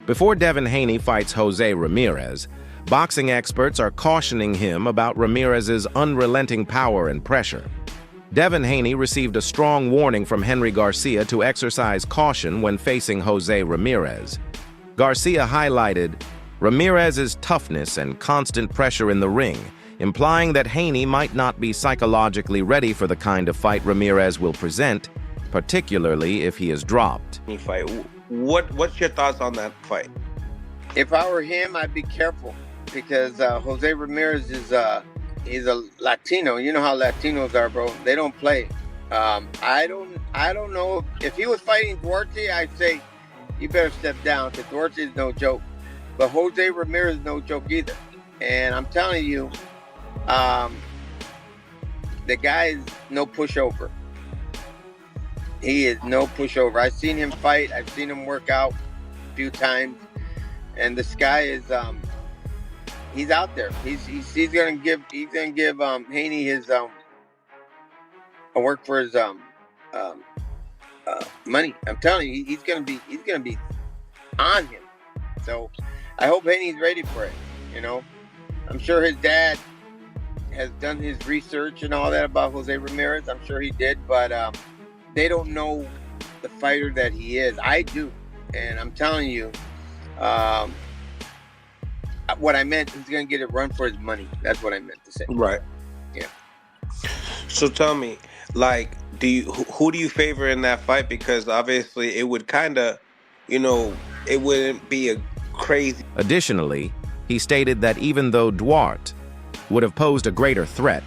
Before Devin Haney fights Jose Ramirez, boxing experts are cautioning him about Ramirez's unrelenting power and pressure. Devin Haney received a strong warning from Ryan Garcia to exercise caution when facing Jose Ramirez. Garcia highlighted Ramirez's toughness and constant pressure in the ring, implying that Haney might not be psychologically ready for the kind of fight Ramirez will present, particularly if he is dropped. What's your thoughts on that fight? If I were him, I'd be careful because Jose Ramirez is he's a Latino. You know how Latinos are, bro. They don't play. I don't know if he was fighting Duarte. I'd say you better step down because Duarte is no joke. But Jose Ramirez is no joke either. And I'm telling you, the guy is no pushover. He is no pushover. I've seen him fight. I've seen him work out a few times, and this guy is he's out there. He's gonna give Haney his work for his money. I'm telling you, he's gonna be on him. So I hope Haney's ready for it. You know, I'm sure his dad has done his research and all that about Jose Ramirez. I'm sure he did, but they don't know the fighter that he is. I do. And I'm telling you, what I meant, he's going to get a run for his money. That's what I meant to say. Right. Yeah. So tell me, like, who do you favor in that fight? Because obviously it would kind of, it wouldn't be a crazy. Additionally, he stated that even though Duarte would have posed a greater threat,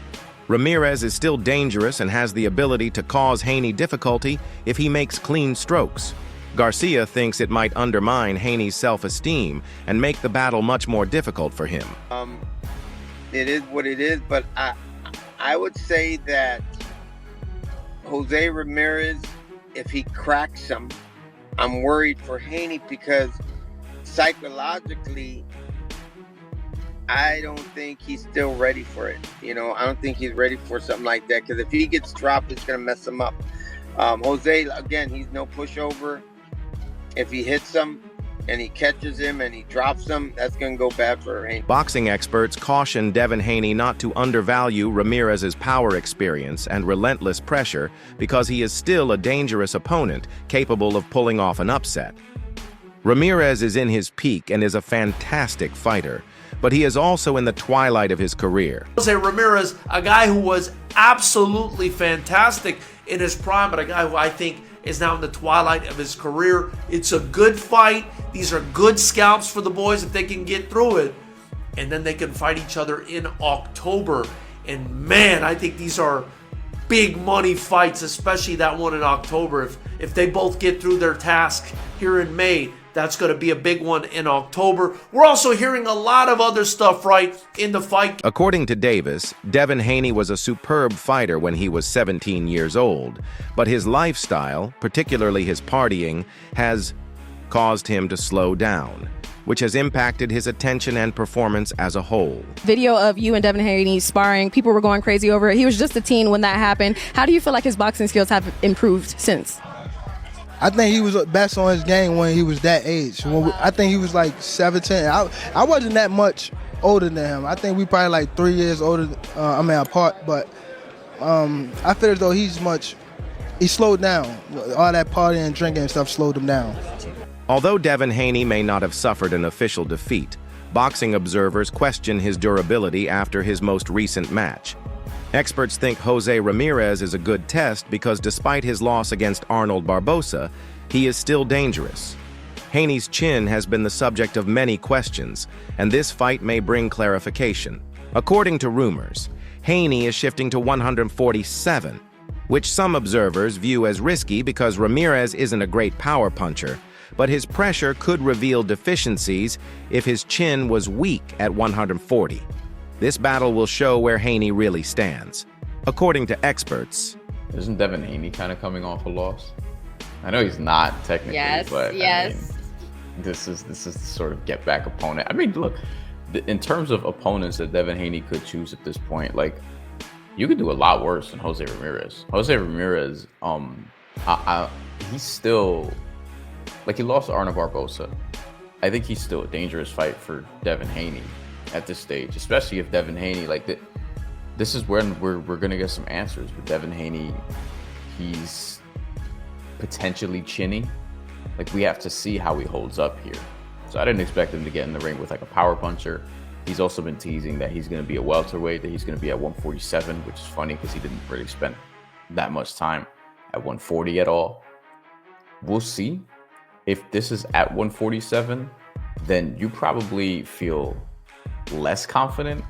Ramirez is still dangerous and has the ability to cause Haney difficulty if he makes clean strokes. Garcia thinks it might undermine Haney's self-esteem and make the battle much more difficult for him. It is what it is, but I would say that Jose Ramirez, if he cracks him, I'm worried for Haney because psychologically, I don't think he's still ready for it. I don't think he's ready for something like that because if he gets dropped, it's going to mess him up. Jose, again, he's no pushover. If he hits him and he catches him and he drops him, that's going to go bad for Haney. Boxing experts caution Devin Haney not to undervalue Ramirez's power experience and relentless pressure because he is still a dangerous opponent capable of pulling off an upset. Ramirez is in his peak and is a fantastic fighter, but he is also in the twilight of his career. Jose Ramirez, a guy who was absolutely fantastic in his prime, but a guy who I think is now in the twilight of his career. It's a good fight. These are good scalps for the boys if they can get through it. And then they can fight each other in October. And man, I think these are big money fights, especially that one in October. If they both get through their task here in May, that's going to be a big one in October. We're also hearing a lot of other stuff, right, in the fight. According to Davis, Devin Haney was a superb fighter when he was 17 years old, but his lifestyle, particularly his partying, has caused him to slow down, which has impacted his attention and performance as a whole. Video of you and Devin Haney sparring, people were going crazy over it. He was just a teen when that happened. How do you feel like his boxing skills have improved since? I think he was best on his game when he was that age. I think he was like 17. I wasn't that much older than him. I think we probably like 3 years older, apart. But I feel as though he slowed down. All that partying and drinking and stuff slowed him down. Although Devin Haney may not have suffered an official defeat, boxing observers question his durability after his most recent match. Experts think Jose Ramirez is a good test because despite his loss against Arnold Barbosa, he is still dangerous. Haney's chin has been the subject of many questions, and this fight may bring clarification. According to rumors, Haney is shifting to 147, which some observers view as risky because Ramirez isn't a great power puncher, but his pressure could reveal deficiencies if his chin was weak at 140. This battle will show where Haney really stands. According to experts, isn't Devin Haney kind of coming off a loss? I know he's not technically, but yes. I mean, this is the sort of get back opponent. I mean, look, in terms of opponents that Devin Haney could choose at this point, like you could do a lot worse than Jose Ramirez. Jose Ramirez, he's still like he lost to Arnold Barbosa. I think he's still a dangerous fight for Devin Haney at this stage, especially if Devin Haney, this is when we're going to get some answers. But Devin Haney, he's potentially chinny. Like, we have to see how he holds up here. So I didn't expect him to get in the ring with like a power puncher. He's also been teasing that he's going to be a welterweight, that he's going to be at 147, which is funny because he didn't really spend that much time at 140 at all. We'll see. If this is at 147, then you probably feel less confident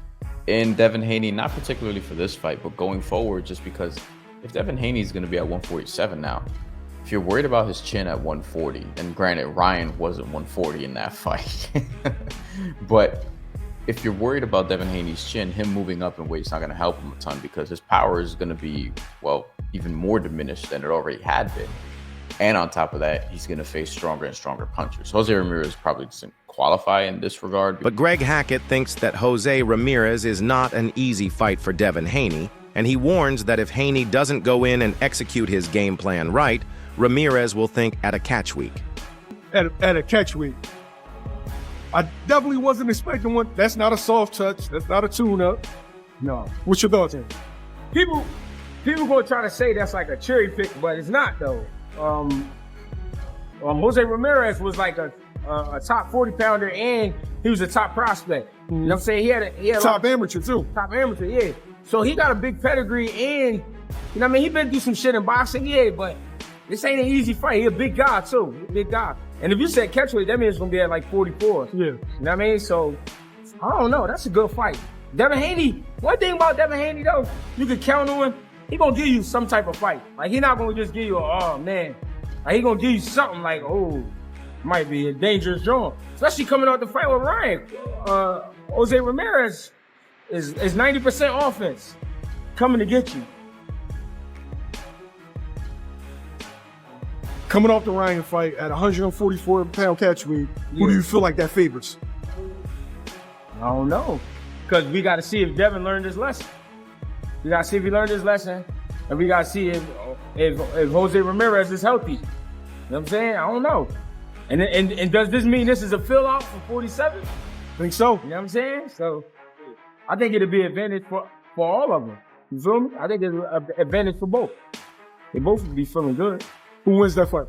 in Devin Haney, not particularly for this fight, but going forward, just because if Devin Haney is going to be at 147 now, if you're worried about his chin at 140, and granted, Ryan wasn't 140 in that fight, but if you're worried about Devin Haney's chin, him moving up in weight's not going to help him a ton because his power is going to be, well, even more diminished than it already had been. And on top of that, he's going to face stronger and stronger punchers. Jose Ramirez probably doesn't qualify in this regard. But Greg Hackett thinks that Jose Ramirez is not an easy fight for Devin Haney, and he warns that if Haney doesn't go in and execute his game plan right, Ramirez will think at a catch week. At a catch week. I definitely wasn't expecting one. That's not a soft touch. That's not a tune-up. No. What's your thoughts, Andy? People gonna try to say that's like a cherry pick, but it's not though. Jose Ramirez was like a top 40 pounder, and he was a top prospect. You know what I'm saying? He had a top amateur too. Top amateur, yeah. So he got a big pedigree, and you know what I mean. He been through some shit in boxing, yeah, but this ain't an easy fight. He a big guy too, big guy. And if you said catchweight, that means it's gonna be at like 44. Yeah. You know what I mean? So I don't know. That's a good fight. Devin Haney. One thing about Devin Haney though, you can count on him. He gonna give you some type of fight. Like, he not gonna just give you oh man. Like, he gonna give you something like, oh, might be a dangerous joint. Especially coming out the fight with Ryan. Jose Ramirez is 90% offense coming to get you. Coming off the Ryan fight at 144-pound catch weight, who do you feel like that favors? I don't know. Because we got to see if Devin learned his lesson. We got to see if he learned his lesson. And we got to see if Jose Ramirez is healthy. You know what I'm saying? I don't know. And does this mean this is a fill out for 47? I think so. You know what I'm saying? So I think it'll be an advantage for all of them. You feel me? I think it's an advantage for both. They both would be feeling good. Who wins that fight?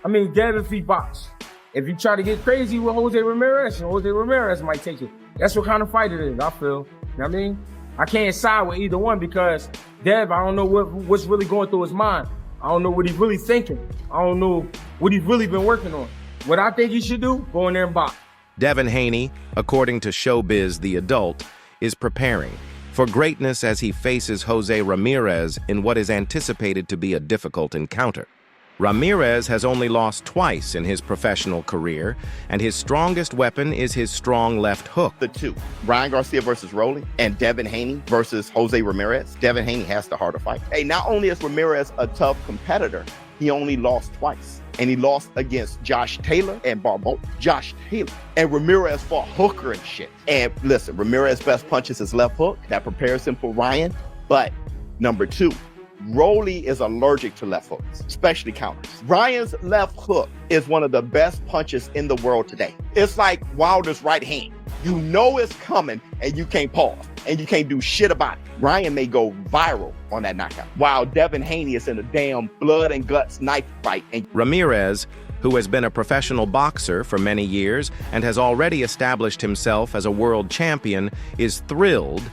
I mean, Devin if he box. If you try to get crazy with Jose Ramirez, Jose Ramirez might take it. That's what kind of fight it is, I feel. You know what I mean? I can't side with either one because Dev, I don't know what's really going through his mind. I don't know what he's really thinking. I don't know what he's really been working on. What I think he should do, go in there and box. Devin Haney, according to Showbiz The Adult, is preparing for greatness as he faces Jose Ramirez in what is anticipated to be a difficult encounter. Ramirez has only lost twice in his professional career, and his strongest weapon is his strong left hook. The two, Ryan Garcia versus Rolly and Devin Haney versus Jose Ramirez. Devin Haney has the harder fight. Hey, not only is Ramirez a tough competitor, he only lost twice. And he lost against Josh Taylor and Barbo. Josh Taylor. And Ramirez fought hooker and shit. And listen, Ramirez's best punch is his left hook. That prepares him for Ryan. But number two, Rolly is allergic to left hooks, especially counters. Ryan's left hook is one of the best punches in the world today. It's like Wilder's right hand. You know it's coming and you can't pause and you can't do shit about it. Ryan may go viral on that knockout, while Devin Haney is in a damn blood and guts knife fight. And Ramirez, who has been a professional boxer for many years and has already established himself as a world champion, is thrilled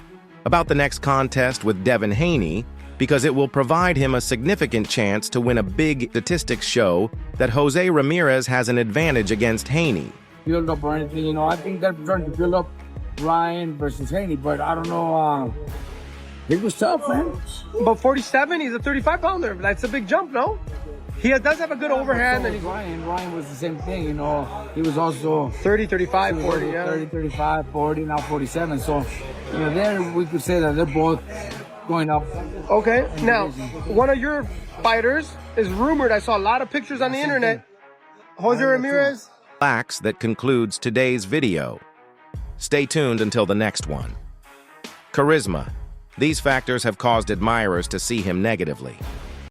about the next contest with Devin Haney because it will provide him a significant chance to win. A big statistics show that Jose Ramirez has an advantage against Haney. Build up or anything, you know. I think they're trying to build up Ryan versus Haney, but I don't know. It was tough, man. But 47, he's a 35-pounder. That's a big jump, no? He does have a good overhand. So Ryan was the same thing, you know. He was also 30, 35, 40, yeah. 30, 35, 40, now 47. So, you know, there we could say that they're both going up. Okay, now, one of your fighters is rumored. I saw a lot of pictures on the internet. Jose Ramirez. Facts that concludes today's video. Stay tuned until the next one. Charisma. These factors have caused admirers to see him negatively.